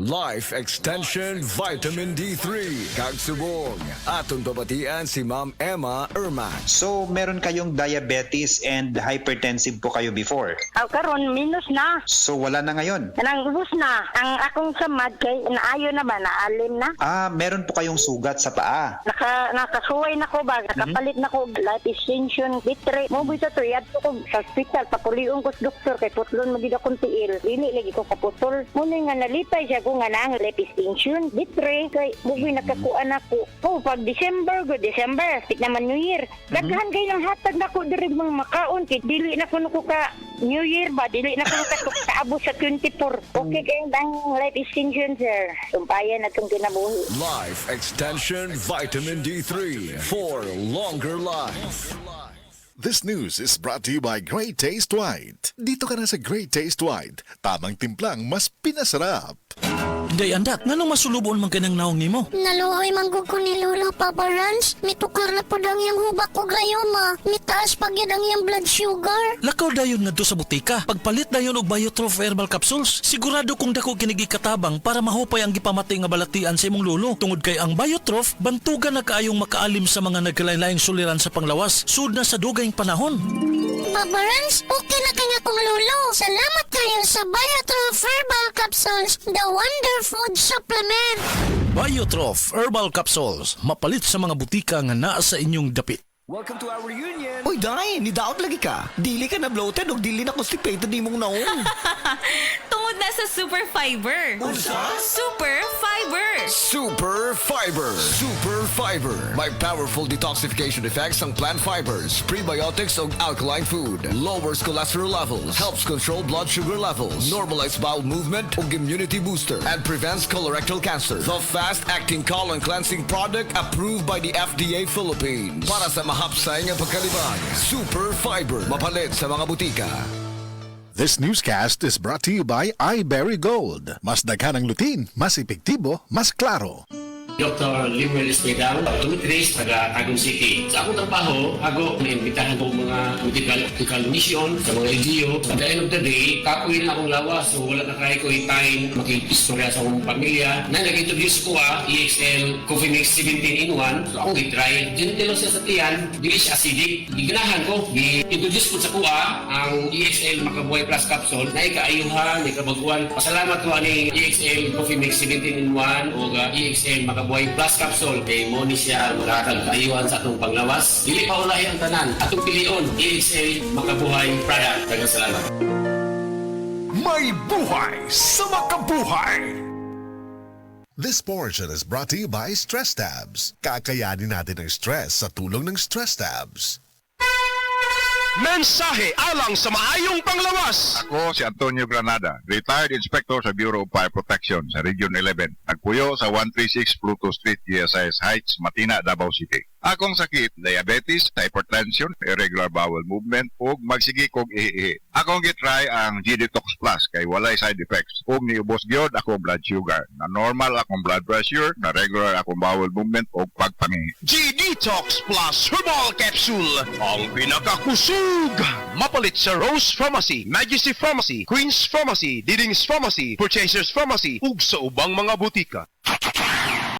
Life Extension Vitamin D3 Kagsubong. Atong babatian si Ma'am Emma Erman. So, meron kayong diabetes and hypertensive po kayo before? Karon minus na. So, wala na ngayon? Kanang ubos na. Ang akong samad kay naayo na ba, naalim na. Meron po kayong sugat sa paa. Nakasuway na ko ba, nakapalit na ko life extension, bitre. Mo bito to, yad ko sa hospital, papuliong ko sa doktor, kay putlon magida kong tiil. Dili lagi ko kaputol. Muna nga nalipay siya ko nga na ang life extension, bitre, kay bugoy nakakuan ako. Oh, pag December, tik naman New Year. Daghan kayo ng hatag na ko diri mga makaon, kay dili na ko ka New Year ba, dili na ko kaabot sa 24. Okay kayo dang life extension, sir. Tumpayan na itong kinabuhi. Life Extension Vitamin D3 for longer life. This news is brought to you by Great Taste White. Dito ka na sa Great Taste White. Tamang timplang mas pinasarap. Day andak, nganong masulubon man kanang naong nimo? Naluoy manggug ko ni Lolo Papa Rans. Mitukar na po dang yung hubak ko gayoma. Mitaas pag yan ang yung blood sugar. Lakaw dayon ngadto sa butika. Pagpalit dayon og Biotrof herbal capsules, sigurado kung dako kinigi katabang para mahupay ang gipamati nga balatian sa imong lolo. Tungod kay ang Biotrof bantugan na kaayong makaalim sa mga nagkalain-laing suliran sa panglawas sud na sa dugayng panahon. Papa Rans, okay na kanya kong lolo. Salamat kayo sa Biotrof herbal capsules. The Wonder Food Supplement. Biotrof herbal capsules, mapalit sa mga butika nga naa sa inyong dapit. Welcome to our reunion. Uy, Day, nidaot lagi ka. Dili ka na bloated o dili na constipated ni mong naong. Tungod na sa Super Fiber. Super Fiber. Super Fiber. Super Fiber. May powerful detoxification effects ang plant fibers, prebiotics ug alkaline food. Lowers cholesterol levels, helps control blood sugar levels, normalize bowel movement ug immunity booster, and prevents colorectal cancer. The fast-acting colon cleansing product approved by the FDA Philippines. Para sa mahapsay nga pagkalibang, Super Fiber. Mapalit sa mga butika. This newscast is brought to you by iBerry Gold. Mas daghan ang lutin, mas epektibo, mas klaro. Dr. Limuel Espedal, optometrist, taga Tagum City. Sa akong trabaho, ako naimbitahan ko mga medical mission sa mga LGU. At the end of the day, kakuin na akong lawas. So wala na kaya ko time makikistorya sa akong pamilya. Na nag-introduce ko EXL Coffee Mix 17 in 1. So akong i-try. Genitelo siya sa tiyan, dili siya acidic. Iganahan ko, i-introduce ko sa kuha ang EXL Makabuhay Plus Capsule na ikaayuhan, ikabaguan. Pasalamat ko ani EXL Coffee Mix 17 in 1 o EXL Makabuhay Plus Capsule kay mo ni siya makakag kaayuhan sa atong panglawas. Dili pa ulahi ang tanan. Atong pilion, EXL Makabuhay Product. Daghang salamat. May buhay sa makabuhay! This portion is brought to you by Stress Tabs. Kakayanin natin ang stress sa tulong ng Stress Tabs. Mensahe alang sa maayong panglawas. Ako si Antonio Granada, retired inspector sa Bureau of Fire Protection sa Region 11. Nagpuyo sa 136 Pluto Street, GSIS Heights, Matina, Davao City. Akong sakit, diabetes, hypertension, irregular bowel movement, ug magsigi kog ihi. Akong gitry ang G-Detox Plus kay walay side effects. Ug niubos gyud akong blood sugar. Na normal akong blood pressure, na regular akong bowel movement ug pagpangihi. G-Detox Plus Herbal Capsule. Ang pinakakusog. Mapalit sa Rose Pharmacy, Majesty Pharmacy, Queen's Pharmacy, Diding's Pharmacy, Purchasers Pharmacy ug sa ubang mga butika.